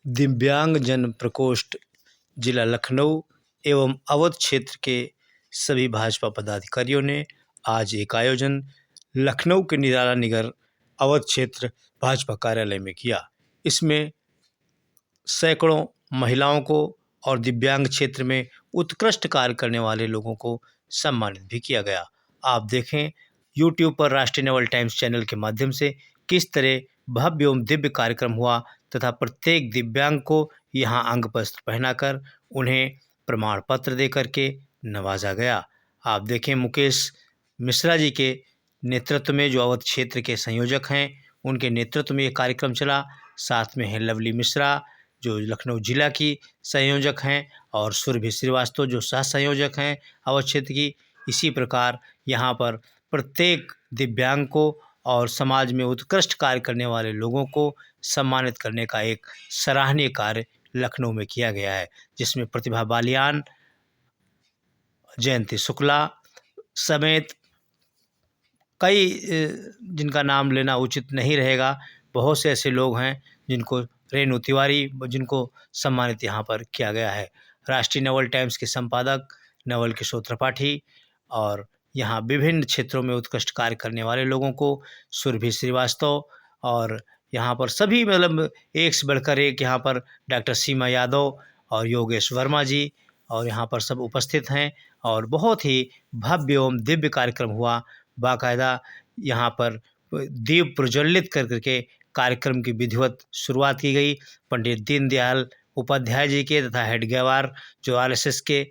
दिव्यांग जन प्रकोष्ठ जिला लखनऊ एवं अवध क्षेत्र के सभी भाजपा पदाधिकारियों ने आज एक आयोजन लखनऊ के निराला नगर अवध क्षेत्र भाजपा कार्यालय में किया। इसमें सैकड़ों महिलाओं को और दिव्यांग क्षेत्र में उत्कृष्ट कार्य करने वाले लोगों को सम्मानित भी किया गया। आप देखें यूट्यूब पर राष्ट्रीय नवल टाइम्स चैनल के माध्यम से किस तरह भव्य एवं दिव्य कार्यक्रम हुआ तथा प्रत्येक दिव्यांग को यहाँ अंग वस्त्र पहनाकर उन्हें प्रमाण पत्र दे करके नवाजा गया। आप देखें मुकेश मिश्रा जी के नेतृत्व में, जो अवध क्षेत्र के संयोजक हैं, उनके नेतृत्व में ये कार्यक्रम चला। साथ में हैं लवली मिश्रा जो लखनऊ जिला की संयोजक हैं और सुरभि श्रीवास्तव जो सह संयोजक हैं अवध क्षेत्र की। इसी प्रकार यहाँ पर प्रत्येक दिव्यांग को और समाज में उत्कृष्ट कार्य करने वाले लोगों को सम्मानित करने का एक सराहनीय कार्य लखनऊ में किया गया है, जिसमें प्रतिभा बालियान, जयंती शुक्ला समेत कई जिनका नाम लेना उचित नहीं रहेगा, बहुत से ऐसे लोग हैं जिनको रेणु तिवारी जिनको सम्मानित यहाँ पर किया गया है। राष्ट्रीय नवल टाइम्स के संपादक नवल किशोर त्रिपाठी और यहाँ विभिन्न क्षेत्रों में उत्कृष्ट कार्य करने वाले लोगों को सुरभि श्रीवास्तव और यहाँ पर सभी मतलब एक से बढ़कर एक, यहाँ पर डॉक्टर सीमा यादव और योगेश वर्मा जी और यहाँ पर सब उपस्थित हैं और बहुत ही भव्य एवं दिव्य कार्यक्रम हुआ। बाकायदा यहाँ पर दीप प्रज्वलित कर करके कार्यक्रम की विधिवत शुरुआत की गई। पंडित दीनदयाल उपाध्याय जी के तथा हेडगेवार जो आरएसएस के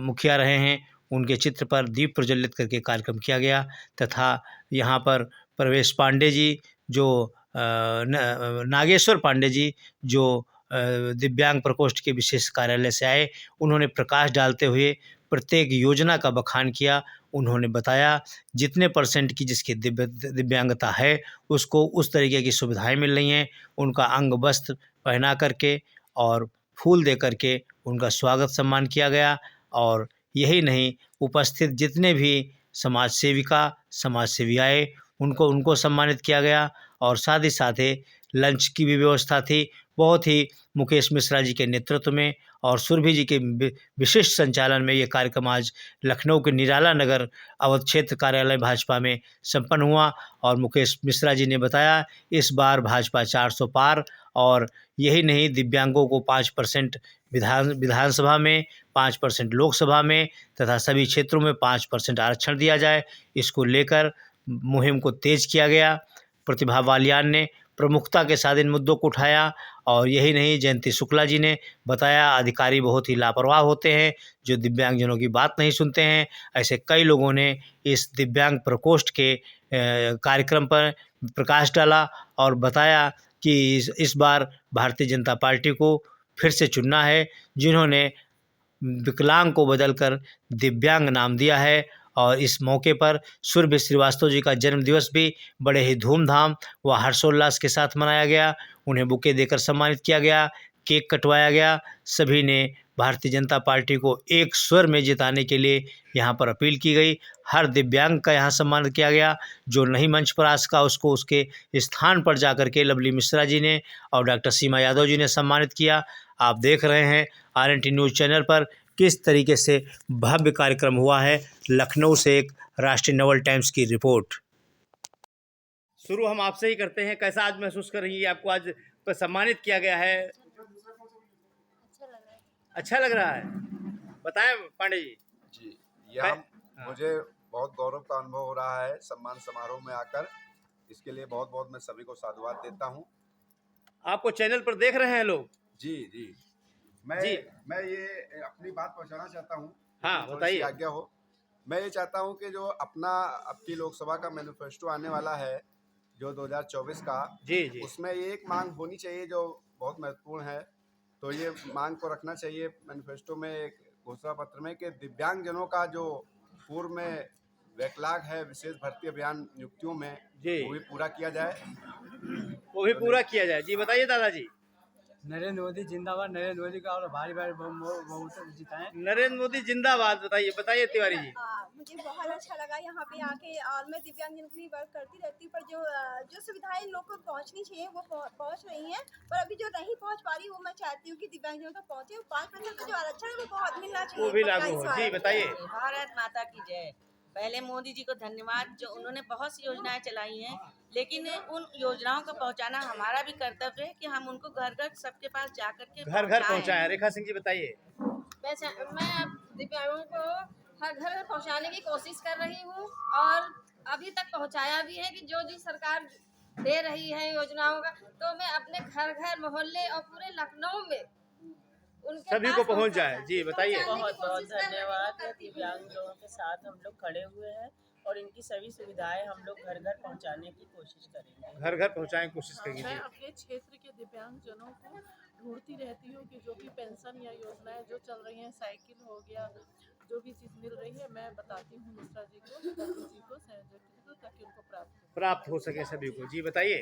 मुखिया रहे हैं, उनके चित्र पर दीप प्रज्वलित करके कार्यक्रम किया गया तथा यहाँ पर प्रवेश पांडे जी जो नागेश्वर पांडे जी जो दिव्यांग प्रकोष्ठ के विशेष कार्यालय से आए, उन्होंने प्रकाश डालते हुए प्रत्येक योजना का बखान किया। उन्होंने बताया जितने परसेंट की जिसकी दिव्यांगता है उसको उस तरीके की सुविधाएं मिल रही हैं। उनका अंग वस्त्र पहना करके और फूल दे करके उनका स्वागत सम्मान किया गया और यही नहीं, उपस्थित जितने भी समाज सेविका समाज सेवी आए उनको सम्मानित किया गया और साथ ही साथ लंच की भी व्यवस्था थी। बहुत ही मुकेश मिश्रा जी के नेतृत्व में और सुरभि जी के विशिष्ट संचालन में ये कार्यक्रम आज लखनऊ के निराला नगर अवध क्षेत्र कार्यालय भाजपा में संपन्न हुआ और मुकेश मिश्रा जी ने बताया इस बार भाजपा 400 पार और यही नहीं, दिव्यांगों को 5% विधानसभा में, 5% लोकसभा में तथा सभी क्षेत्रों में 5% आरक्षण दिया जाए, इसको लेकर मुहिम को तेज किया गया। प्रतिभा बालियान ने प्रमुखता के साथ इन मुद्दों को उठाया और यही नहीं, जयंती शुक्ला जी ने बताया अधिकारी बहुत ही लापरवाह होते हैं जो दिव्यांगजनों की बात नहीं सुनते हैं। ऐसे कई लोगों ने इस दिव्यांग प्रकोष्ठ के कार्यक्रम पर प्रकाश डाला और बताया कि इस बार भारतीय जनता पार्टी को फिर से चुनना है, जिन्होंने विकलांग को बदलकर दिव्यांग नाम दिया है। और इस मौके पर सुरभि श्रीवास्तव जी का जन्मदिवस भी बड़े ही धूमधाम व हर्षोल्लास के साथ मनाया गया। उन्हें बुके देकर सम्मानित किया गया, केक कटवाया गया। सभी ने भारतीय जनता पार्टी को एक स्वर में जिताने के लिए यहाँ पर अपील की गई। हर दिव्यांग का यहाँ सम्मान किया गया। जो नहीं मंच पर आ सका उसको उसके स्थान पर जाकर के लवली मिश्रा जी ने और डॉक्टर सीमा यादव जी ने सम्मानित किया। आप देख रहे हैं RNT न्यूज़ चैनल पर किस तरीके से भव्य कार्यक्रम हुआ है। लखनऊ से एक राष्ट्रीय नवल टाइम्स की रिपोर्ट। शुरू हम आपसे ही करते हैं, कैसा आज महसूस कर रही है? आपको आज सम्मानित किया गया है, अच्छा लग रहा है? बताएं पांडे जी। जी, यह मुझे बहुत गौरव का अनुभव हो रहा है सम्मान समारोह में आकर। इसके लिए बहुत बहुत मैं सभी को साधुवाद देता हूं। आपको चैनल पर देख रहे हैं लोग? जी जी, मैं ये अपनी बात पहुंचाना चाहता हूं। हाँ, बताइए। आज्ञा हो। मैं ये चाहता हूं कि जो अपना अब की लोकसभा का मैनिफेस्टो आने वाला है जो 2024 का, जी, उसमें ये एक मांग होनी चाहिए जो बहुत महत्वपूर्ण है। तो ये मांग को रखना चाहिए मैनिफेस्टो में, एक घोषणा पत्र में, कि दिव्यांगजनों का जो पूर्व में बैकलॉग है विशेष भर्ती अभियान नियुक्तियों में, वो भी पूरा किया जाए। वो भी पूरा किया जाए। जी बताइए दादाजी। नरेंद्र मोदी जिंदाबाद। नरेंद्र मोदी का और भारी भारी बहुत जिताएं। नरेंद्र मोदी जिंदाबाद। बताइए तिवारी जी। मुझे बहुत अच्छा लगा यहाँ पे आके, और मैं दिव्यांगजन के लिए वर्क करती रहती हूँ, पर जो सुविधाएं लोग को पहुँचनी चाहिए वो पहुँच रही हैं, पर अभी जो नहीं पहुँच पा रही वो मैं चाहती हूँ कि दिव्यांगजनों तक पहुँचे। 5% का जो आरक्षण है वो बहुत मिलना चाहिए, वो भी लागू हो। जी बताइए। भारत माता की जय। पहले मोदी जी को धन्यवाद, जो उन्होंने बहुत सी योजनाएं चलाई हैं, लेकिन उन योजनाओं को पहुंचाना हमारा भी कर्तव्य है कि हम उनको घर घर सबके पास जाकर के घर घर पहुंचाएं। रेखा सिंह जी बताइए। मैं अब दिव्यांगों को हर घर पहुंचाने की कोशिश कर रही हूँ, और अभी तक पहुंचाया भी है कि जो सरकार दे रही है योजनाओं का, तो मैं अपने घर घर मोहल्ले और पूरे लखनऊ में उनके सभी को पहुंच जाए। जी बताइए। बहुत बहुत धन्यवाद। दिव्यांग लोगों के साथ हम लोग खड़े हुए हैं और इनकी सभी सुविधाएं हम लोग घर घर पहुंचाने की कोशिश करेंगे। घर घर पहुंचाने की कोशिश करेंगे। मैं अपने क्षेत्र के दिव्यांगजनों को ढूंढती रहती हूँ कि जो भी पेंशन या योजनाएं जो चल रही हैं, साइकिल हो गया, जो भी चीज़ मिल रही है, मैं बताती हूँ मिश्रा जी को, दादी जी को, संयोजक जी को, ताकि उनको प्राप्त हो सके सभी को। जी बताइए।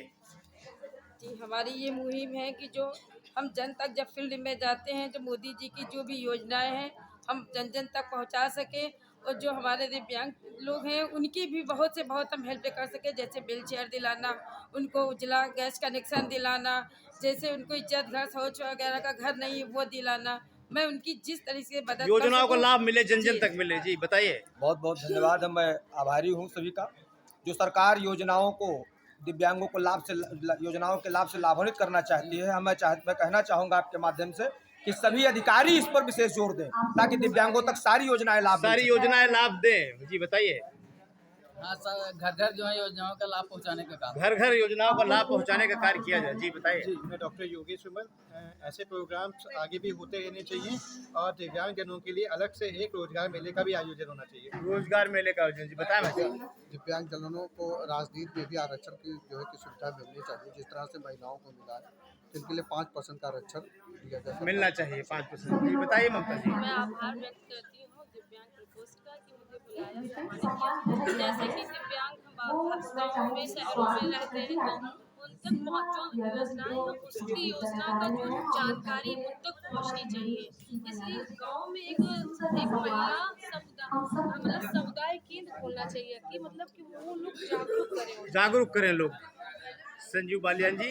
जी, हमारी ये मुहिम है कि जो हम जन तक जब फील्ड में जाते हैं, तो मोदी जी की जो भी योजनाएं हैं हम जन जन तक पहुंचा सके, और जो हमारे दिव्यांग लोग हैं उनकी भी बहुत से बहुत हम हेल्प कर सके, जैसे व्हील चेयर दिलाना, उनको उजला गैस कनेक्शन दिलाना, जैसे उनको इज्जत घर शौच वगैरह का घर नहीं है वो दिलाना। मैं उनकी जिस तरीके से मदद योजनाओं का लाभ मिले, जन जन तक मिले। जी बताइए। बहुत बहुत धन्यवाद। मैं आभारी हूँ सभी का, जो सरकार योजनाओं को दिव्यांगों को योजनाओं के लाभ से लाभान्वित करना चाहती है। मैं कहना चाहूँगा आपके माध्यम से कि सभी अधिकारी इस पर विशेष जोर दें, ताकि दिव्यांगों तक सारी योजनाएं लाभ दें। जी बताइए। हाँ सर, घर घर जो है योजनाओं का लाभ पहुंचाने का काम, घर घर योजनाओं का लाभ पहुंचाने का कार्य किया जाए। जी बताइए। जी, मैं डॉक्टर योगेश विमल। ऐसे प्रोग्राम्स आगे भी होते रहने चाहिए, और दिव्यांगजनों के लिए अलग से एक रोजगार मेले का भी आयोजन होना चाहिए। रोजगार मेले का आयोजन। जी बताएं। दिव्यांगजनों को राजनीति में भी आरक्षण की जो है कि सुविधा मिलनी चाहिए, जिस तरह से महिलाओं को मिला है, तो इनके लिए 5% का आरक्षण दिया जाए, मिलना चाहिए 5%। जी बताइए ममता जी। मैं आभार व्यक्त करती हूँ दिव्यांग प्रकोष्ठ का कि मुझे बुलाया, सम्मानित किया। जैसे कि दिव्यांग हम गाँव में शहरों में रहते हैं, तो उन तक जो योजनाएं हैं उसकी योजना का जो जानकारी उन तक पहुँचनी चाहिए। इसलिए गाँव में एक महिला समुदाय केंद्र खोलना चाहिए, कि मतलब कि वो लोग जागरूक करें लोग। संजीव बालियान जी।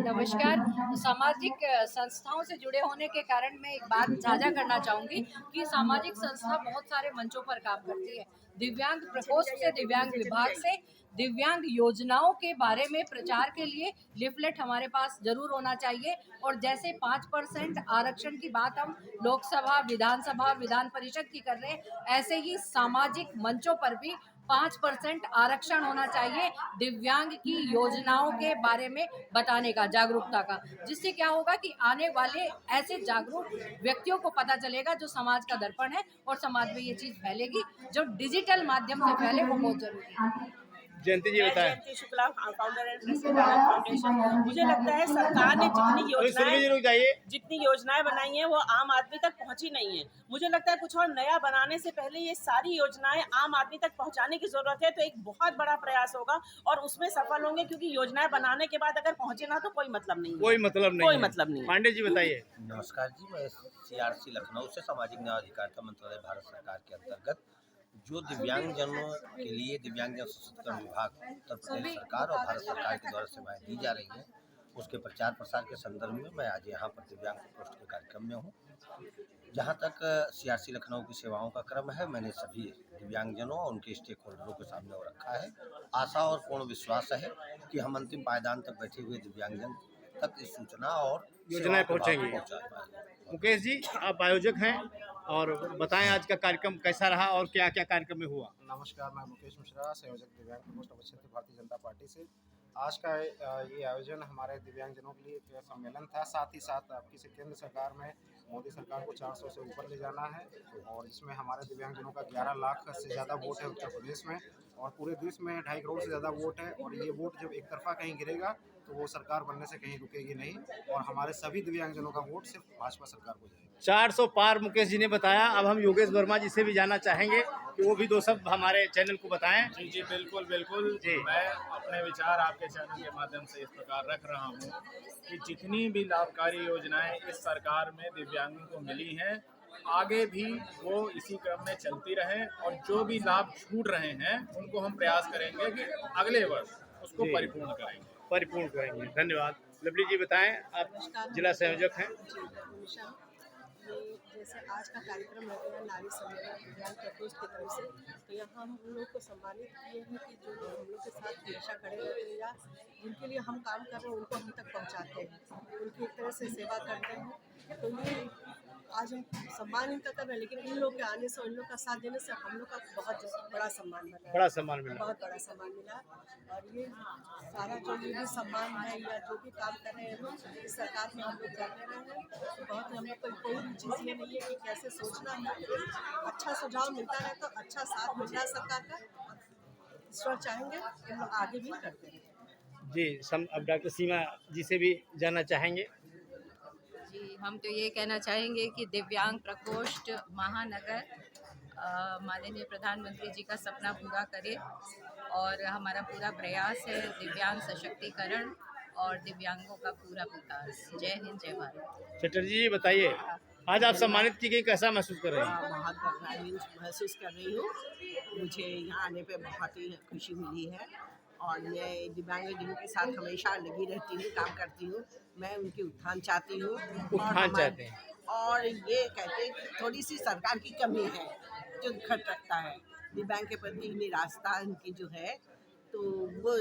नमस्कार। सामाजिक संस्थाओं से जुड़े होने के कारण मैं एक बात साझा करना चाहूँगी कि सामाजिक संस्था बहुत सारे मंचों पर काम करती है। दिव्यांग प्रकोष्ठ से, दिव्यांग विभाग से दिव्यांग योजनाओं के बारे में प्रचार के लिए लिफलेट हमारे पास जरूर होना चाहिए। और जैसे 5% आरक्षण की बात हम लोकसभा, विधानसभा, विधान परिषद की कर रहे हैं, ऐसे ही सामाजिक मंचों पर भी 5% आरक्षण होना चाहिए दिव्यांग की योजनाओं के बारे में बताने का, जागरूकता का, जिससे क्या होगा कि आने वाले ऐसे जागरूक व्यक्तियों को पता चलेगा जो समाज का दर्पण है, और समाज में ये चीज फैलेगी। जो डिजिटल माध्यम से फैले वो बहुत जरूरी है। जयंती जी बताएं। Jayanti Shukla, founder and president foundation. मुझे लगता है सरकार ने जितनी योजनाएं बनाई हैं वो आम आदमी तक पहुंची नहीं है। मुझे लगता है कुछ और नया बनाने से पहले ये सारी योजनाएं आम आदमी तक पहुंचाने की जरूरत है, तो एक बहुत बड़ा प्रयास होगा और उसमें सफल होंगे, क्योंकि योजनाएं बनाने के बाद अगर पहुंचे ना तो कोई मतलब नहीं। पांडे जी बताइए। नमस्कार जी, मैं CRC लखनऊ से सामाजिक न्याय अधिकारिता मंत्रालय भारत सरकार के अंतर्गत जो दिव्यांगजनों के लिए दिव्यांगजन सशक्तिकरण विभाग उत्तर प्रदेश सरकार और भारत सरकार के द्वारा सेवाएं दी जा रही हैं, उसके प्रचार प्रसार के संदर्भ में मैं आज यहाँ पर दिव्यांग प्रकोष्ठ के कार्यक्रम में हूँ। जहाँ तक CRC लखनऊ की सेवाओं का क्रम है, मैंने सभी दिव्यांगजनों और उनके स्टेक होल्डरों के सामने वो रखा है। आशा और पूर्ण विश्वास है कि हम अंतिम पायदान तक बैठे हुए दिव्यांगजन तक इस सूचना और योजनाएं पहुँचेंगी। मुकेश जी, आप आयोजक हैं और बताएं आज का कार्यक्रम कैसा रहा और क्या क्या कार्यक्रम में हुआ। नमस्कार, मैं मुकेश मिश्रा, संयोजक दिव्यांग प्रकोष्ठ अवर क्षेत्र भारतीय जनता पार्टी से। आज का ये आयोजन हमारे दिव्यांगजनों के लिए एक सम्मेलन था, साथ ही साथ आपकी से केंद्र सरकार में मोदी सरकार को 400 से ऊपर ले जाना है, और इसमें हमारे दिव्यांगजनों का 11 लाख से ज़्यादा वोट है उत्तर प्रदेश में, और पूरे देश में 2.5 करोड़ से ज़्यादा वोट है। और ये वोट जब एक तरफा कहीं गिरेगा तो वो सरकार बनने से कहीं रुकेगी नहीं, और हमारे सभी दिव्यांगजनों का वोट सिर्फ भाजपा सरकार को जाएगा। 400 पार मुकेश जी ने बताया। अब हम योगेश वर्मा जी से भी जानना चाहेंगे कि वो भी दो शब्द हमारे चैनल को बताएं। जी जी बिल्कुल बिल्कुल जी। मैं अपने विचार आपके चैनल के माध्यम से इस प्रकार रख रहा हूँ कि जितनी भी लाभकारी योजनाएं इस सरकार में दिव्यांगों को मिली हैं, आगे भी वो इसी क्रम में चलती रहें और जो भी लाभ छूट रहे हैं उनको हम प्रयास करेंगे कि अगले वर्ष उसको जी। परिपूर्ण करेंगे। धन्यवाद। लवली जी बताएं, आप जिला संयोजक हैं। ये जैसे आज का कार्यक्रम रखा है नारी सम्मेलन दिव्यांग प्रकोष्ठ की तरफ से, तो यहाँ हम लोग को सम्मानित किए हैं कि जो लोग हम लोग के साथ हमेशा खड़े रहते हैं या जिनके लिए हम काम कर रहे हैं उनको हम तक पहुँचाते हैं, उनकी एक तरह से सेवा करते हैं। तो ये आज हम सम्मान इनका कर रहे हैं, लेकिन इन लोग के आने से, इन लोग का साथ देने से हम लोग का बहुत बड़ा सम्मान बना, बड़ा सम्मान मिला, बहुत बड़ा सम्मान मिला। और ये सारा जो ये भी सम्मान है या जो भी काम कर रहे हैं लोग इस सरकार में हम लोग करते रहे हैं, तो बहुत हम लोग को कोई भी चीज़ ये नहीं है कि कैसे सोचना है। अच्छा सुझाव मिलता रहे तो अच्छा साथ मिल रहा है सरकार का, ईश्वर चाहेंगे हम लोग आगे भी करते हैं। जी अब डॉक्टर सीमा जी से भी जानना चाहेंगे। जी, हम तो ये कहना चाहेंगे कि दिव्यांग प्रकोष्ठ महानगर माननीय प्रधानमंत्री जी का सपना पूरा करे और हमारा पूरा प्रयास है दिव्यांग सशक्तिकरण और दिव्यांगों का पूरा विकास। जय हिंद, जय भारत। चटर्जी जी बताइए, आज आप सम्मानित की गई, कैसा महसूस कर रहे हैं? बहुत गर्व महसूस कर रही हूँ। मुझे यहाँ आने पे बहुत ही खुशी मिली है और मैं दिव्यांगजनों के साथ हमेशा लगी रहती हूँ, काम करती हूँ। मैं उनकी उत्थान चाहती हूँ और ये कहते हैं कि थोड़ी सी सरकार की कमी है जो खट रखता है दिव्यांग के प्रति निराशा उनकी जो है, तो वो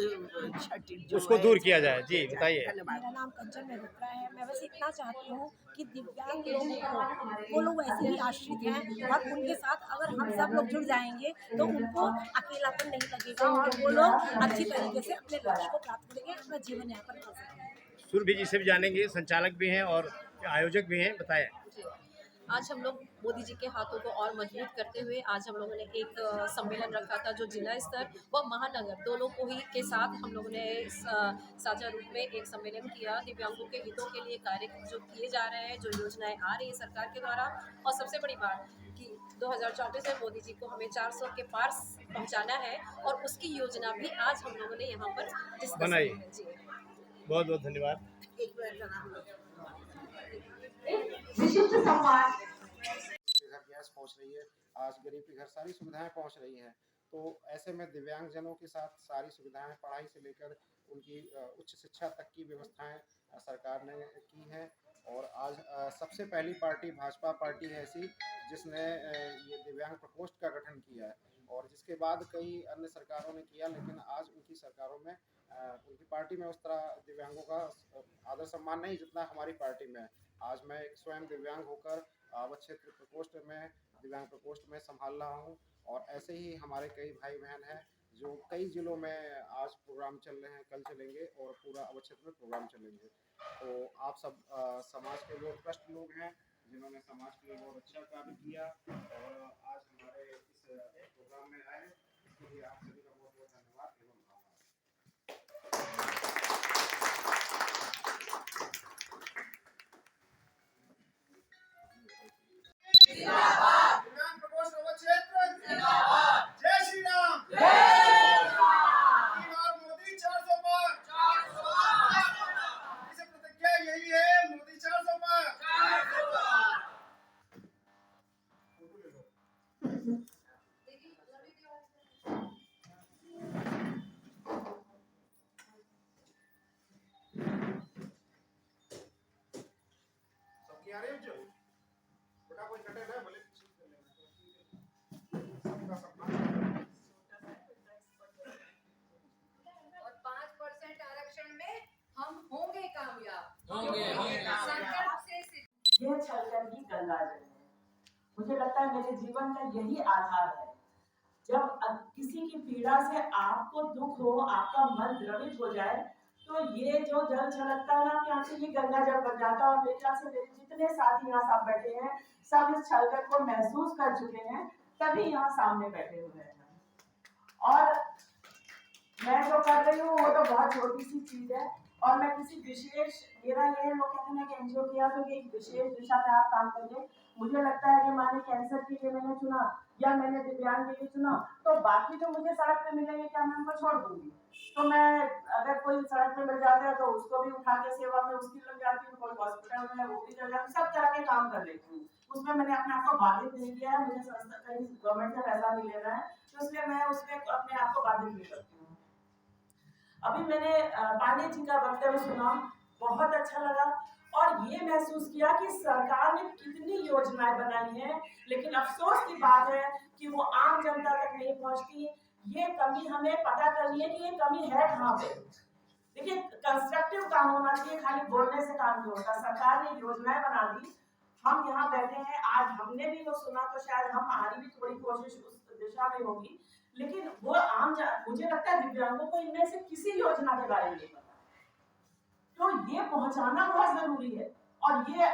उसको दूर किया जाए। जी बताइए। मेरा नाम कंचन मेहता है। मैं बस इतना चाहती हूँ कि दिव्यांग लोगों को वो लोग वैसे ही आश्रित हैं और उनके साथ अगर हम सब लोग जुड़ जाएंगे तो उनको अकेलापन नहीं लगेगा और वो लोग अच्छी तरीके से अपने लक्ष्य को प्राप्त करेंगे, अपना जीवन यापन कर सकेंगे। सुरभि जी से भी जानेंगे, संचालक भी हैं और आयोजक भी हैं, बताएं। आज हम लोग मोदी जी के हाथों को और मजबूत करते हुए आज हम लोगों ने एक सम्मेलन रखा था जो जिला स्तर व महानगर दोनों को ही के साथ हम लोगों ने साझा रूप में एक सम्मेलन किया। दिव्यांगों के हितों के लिए कार्य जो किए जा रहे हैं, जो योजनाएं आ रही है सरकार के द्वारा, और सबसे बड़ी बात कि 2034 में मोदी जी को हमें 400 के पार पहुँचाना है और उसकी योजना भी आज हम लोगों ने यहाँ पर डिस्कस बनाई। जी बहुत बहुत धन्यवाद। विशिष्ट सम्मान घर गैस पहुंच रही है, आज गरीब के घर सारी सुविधाएं पहुंच रही हैं। तो ऐसे में दिव्यांगजनों के साथ सारी सुविधाएं, पढ़ाई से लेकर उनकी उच्च शिक्षा तक की व्यवस्थाएं सरकार ने की हैं। और आज सबसे पहली पार्टी भाजपा पार्टी है ऐसी जिसने ये दिव्यांग प्रकोष्ठ का गठन किया है और जिसके बाद कई अन्य सरकारों ने किया, लेकिन आज उनकी सरकारों में उनकी पार्टी में उस तरह दिव्यांगों का आदर सम्मान नहीं जितना हमारी पार्टी में है। आज मैं स्वयं दिव्यांग होकर आवत क्षेत्र प्रकोष्ठ में दिव्यांग प्रकोष्ठ में संभाल रहा हूं और ऐसे ही हमारे कई भाई बहन हैं जो कई जिलों में आज प्रोग्राम चल रहे हैं, कल चलेंगे और पूरा आवत क्षेत्र में प्रोग्राम चलेंगे। तो आप सब समाज के लोग, ट्रस्ट लोग हैं जिन्होंने समाज के लिए बहुत अच्छा कार्य किया और आज हमारे इस प्रोग्राम में आए, इसके लिए आप सभी का बहुत बहुत धन्यवाद एवं यह छलकन की गंगा जल है। मुझे लगता है मेरे जीवन का यही आधार है। जब किसी की पीड़ा से आपको दुख हो, आपका मन द्रवित हो जाए, तो ये जो जल छलकता है ना, यहाँ से ये गंगा जल बन जाता है। और मेरे ख्याल से मेरे जितने साथी यहाँ साथ बैठे हैं सब इस छलकन को महसूस कर चुके हैं, तभी यहाँ सामने बैठे हुए हैं। और मैं जो कर रही हूँ वो तो बहुत छोटी सी चीज है, और मैं किसी विशेष, मेरा ये लोग कहते हैं कि एनजीओ किया तो एक विशेष दिशा में आप काम करेंगे। मुझे लगता है कि मैंने कैंसर के लिए मैंने चुना या मैंने दिव्यांग के लिए चुना, तो बाकी जो मुझे सड़क पे मिलेंगे क्या मैं उनको छोड़ दूंगी? तो मैं अगर कोई सड़क पे मिल जाता है तो उसको भी उठा के सेवा में उसकी लग जाती हूँ, कोई हॉस्पिटल में वो भी चल जाती हूँ, सब तरह के काम कर लेती हूँ। उसमें मैंने अपने आप को बाधित नहीं किया है, मुझे संस्था कहीं गवर्नमेंट से पैसा नहीं लेना है, तो इसलिए मैं उसमें अपने आप को बाधित नहीं करती हूँ। अभी मैंने पांडे जी का वक्तव्य सुना, बहुत अच्छा लगा और ये महसूस किया कि सरकार ने कितनी योजनाएं बनाई हैं, लेकिन अफसोस की बात है कि वो आम जनता तक नहीं पहुंचती। ये कमी हमें पता करनी है कि ये कमी है कहाँ पे। देखिए, कंस्ट्रक्टिव काम होना चाहिए, खाली बोलने से काम नहीं होता। सरकार ने योजनाएं बना दी, हम यहाँ बैठे हैं, आज हमने भी वो सुना तो शायद हमारी भी थोड़ी कोशिश उस दिशा में होगी, लेकिन वो मुझे लगता है दिव्यांगों को इनमें से किसी योजना के बारे में नहीं पता, तो ये पहुंचाना बहुत जरूरी है। और ये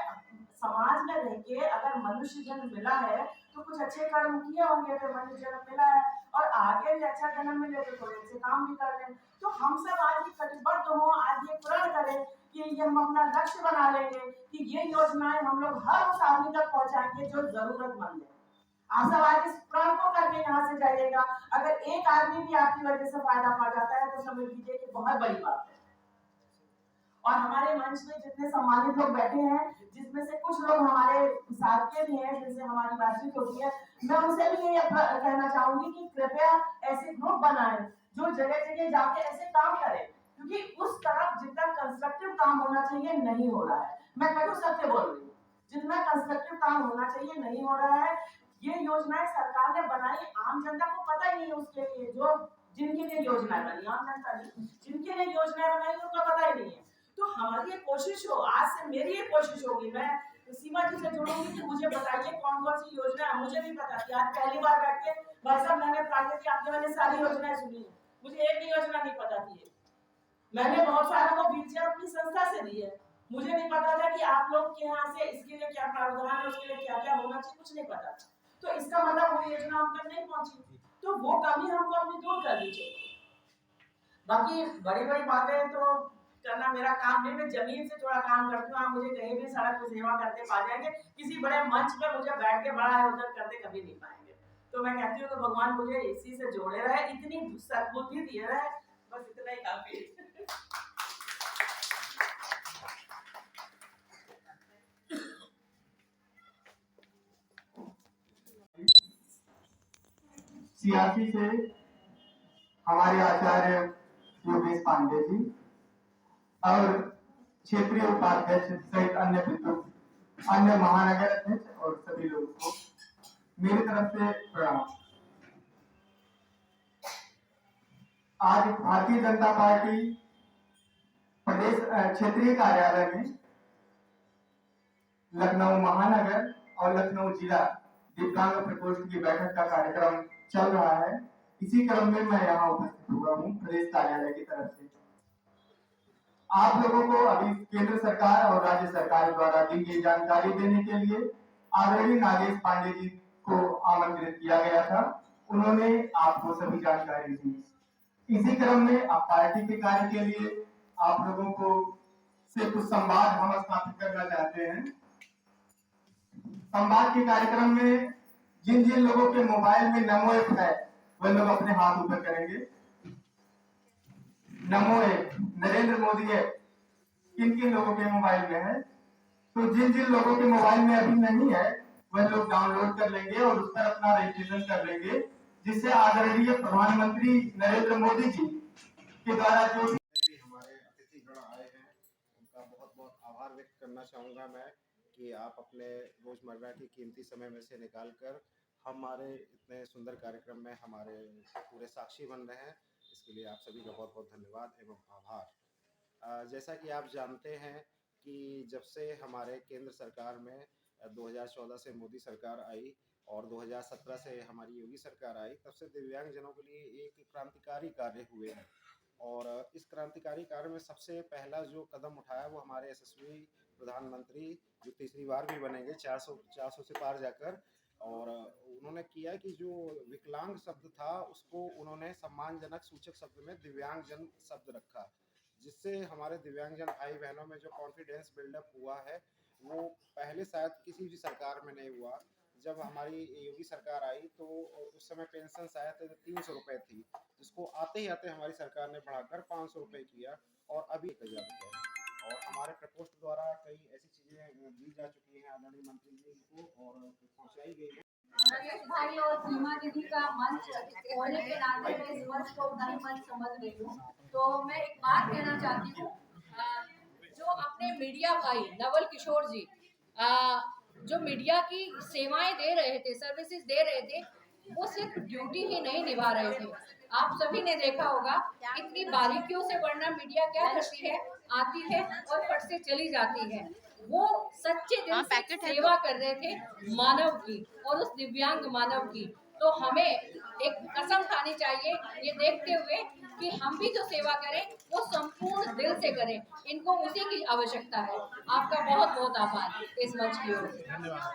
समाज में रह के अगर मनुष्य जन्म मिला है तो कुछ अच्छे कर्म किए होंगे, फिर मनुष्य जन्म मिला है और आगे भी अच्छा जन्म मिले तो थोड़े अच्छे काम भी कर लें। तो हम सब आज ये कटिबद्ध हो, आज ये प्रण करें कि ये हम अपना लक्ष्य बना लेंगे कि ये योजनाएं हम लोग हर उस आदमी तक पहुंचाएंगे जो जरूरतमंद है। आप सब आज इस प्रण को करके यहाँ से जाइएगा। अगर एक आदमी भी आपकी वजह से फायदा पा जाता है तो समझ लीजिए कि बहुत बड़ी बात है। और हमारे मंच में जितने सम्मानित लोग बैठे हैं, जिसमें से कुछ लोग हमारे साथी भी हैं जिनसे हमारी बातचीत होती है, मैं उनसे भी ये कहना चाहूंगी कि कृपया ऐसे ग्रुप बनाएं जो जगह जगह जाके ऐसे काम करें, क्योंकि उस तरफ जितना कंस्ट्रक्टिव काम होना चाहिए नहीं हो रहा है। मैं कटु सत्य बोल रही हूँ, जितना कंस्ट्रक्टिव काम होना चाहिए नहीं हो रहा है। ये योजनाएं सरकार ने बनाई, आम जनता को पता ही नहीं है उसके लिए, जो जिनके लिए योजनाएं बनी, आम जनता नहीं, जिनके लिए योजनाएं बनाई उनको पता ही नहीं है। तो हमारी ये कोशिश हो, आज से मेरी ये कोशिश होगी, मैं सीमा जी से जुड़ूंगी कि मुझे बताइए कौन कौन सी योजना है, मुझे नहीं पता थी। आज पहली बार बैठ के भाई साहब मैंने पांडे जी आपके मैंने सारी योजनाएं सुनी, मुझे एक भी योजना नहीं पता थी। मैंने बहुत सारे को व्हीलचेयर अपनी संस्था से दी है, मुझे नहीं पता था कि आप लोग के यहाँ से इसके लिए क्या प्रावधान है, उसके लिए क्या क्या होना चाहिए, कुछ नहीं पता था। तो इसका मतलब वो योजना हम तक नहीं पहुंची, तो वो कमी हमको अपनी दूर करनी चाहिए। बाकी बड़ी बड़ी बातें तो करना मेरा काम नहीं, मैं जमीन से थोड़ा काम करती हूँ। आप मुझे कहीं भी सड़क पर सेवा करते पा जाएंगे, किसी बड़े मंच पे मुझे बैठ के बड़ा आयोजन करते कभी नहीं पाएंगे। तो मैं कहती हूँ कि भगवान मुझे इसी से जोड़े रहे, इतनी सद्बुद्धि दिए रहे, बस इतना ही काफी। सीआरसी से हमारे आचार्य योगेश पांडे जी और क्षेत्रीय उपाध्यक्ष सहित अन्य महानगर अध्यक्ष और सभी लोगों को मेरी तरफ से प्रणाम। आज भारतीय जनता पार्टी प्रदेश क्षेत्रीय कार्यालय में लखनऊ महानगर और लखनऊ जिला दिव्यांग प्रकोष्ठ की बैठक का कार्यक्रम चल रहा है। इसी क्रम में मैं यहाँ उपस्थित हुआ हूँ प्रदेश कार्यालय की तरफ से। आप लोगों को अभी केंद्र सरकार और राज्य सरकार द्वारा दी गई जानकारी देने के लिए आदरणीय नागेश पांडे जी को आमंत्रित किया गया था, उन्होंने आपको सभी जानकारी दी। इसी क्रम में आप पार्टी के कार्य के लिए आप लोगों को से कुछ संवाद हम स्थापित करना चाहते हैं। संवाद के कार्यक्रम में जिन जिन लोगों के मोबाइल में नमो ऐप है वह लोग अपने हाथ ऊपर करेंगे। नमो ऐप, नरेंद्र मोदी ऐप किन किन लोगों के मोबाइल में है, तो जिन जिन लोगों के मोबाइल में अभी नहीं है वह लोग डाउनलोड कर लेंगे और उस पर अपना रजिस्ट्रेशन कर लेंगे, जिससे आदरणीय प्रधानमंत्री नरेंद्र मोदी जी के द्वारा जो भी हमारे अतिथिगण आए हैं उनका बहुत बहुत आभार व्यक्त करना चाहूँगा मैं कि आप अपने रोज़मर्रा की कीमती समय में से निकालकर हमारे इतने सुंदर कार्यक्रम में हमारे पूरे साक्षी बन रहे हैं। इसके लिए आप सभी का बहुत बहुत धन्यवाद एवं आभार। जैसा कि आप जानते हैं कि जब से हमारे केंद्र सरकार में 2014 से मोदी सरकार आई और 2017 से हमारी योगी सरकार आई, तब से दिव्यांगजनों के लिए एक क्रांतिकारी कार्य हुए हैं। और इस क्रांतिकारी कार्य में सबसे पहला जो कदम उठाया वो हमारे यशस्वी प्रधानमंत्री, जो तीसरी बार भी बनेंगे 400 से पार जाकर, और उन्होंने किया कि जो विकलांग शब्द था उसको उन्होंने सम्मानजनक सूचक शब्द में दिव्यांगजन शब्द रखा, जिससे हमारे दिव्यांगजन भाई बहनों में जो कॉन्फिडेंस बिल्डअप हुआ है वो पहले शायद किसी भी सरकार में नहीं हुआ। जब हमारी योगी सरकार आई तो उस समय पेंशन शायद 300 रुपये थी, जिसको आते ही आते हमारी सरकार ने बढ़ाकर 500 रुपये किया और अभी 1000 रुपये है। और हमारे प्रकोष्ठ द्वारा कई ऐसी चीज़ें दी जा चुकी हैं आदरणीय मंत्री जी को और पहुँचाई गई है। नरेश भाई और सीमा दीदी का मंच होने के नाते मैं इस मंच को उतना ही मंच समझ रही हूँ। तो मैं एक बात कहना चाहती हूँ, जो अपने मीडिया भाई नवल किशोर जी जो मीडिया की सेवाएं दे रहे थे, सर्विसेज दे रहे थे, वो सिर्फ ड्यूटी ही नहीं निभा रहे थे। आप सभी ने देखा होगा इतनी बारीकियों से वरना मीडिया क्या करती है, आती है और फट से चली जाती है। वो सच्चे दिल से सेवा कर रहे थे मानव की और उस दिव्यांग मानव की। तो हमें एक कसम खानी चाहिए ये देखते हुए कि हम भी जो सेवा करें वो संपूर्ण दिल से करें। इनको उसी की आवश्यकता है। आपका बहुत बहुत आभार इस मंच की ओर से। धन्यवाद।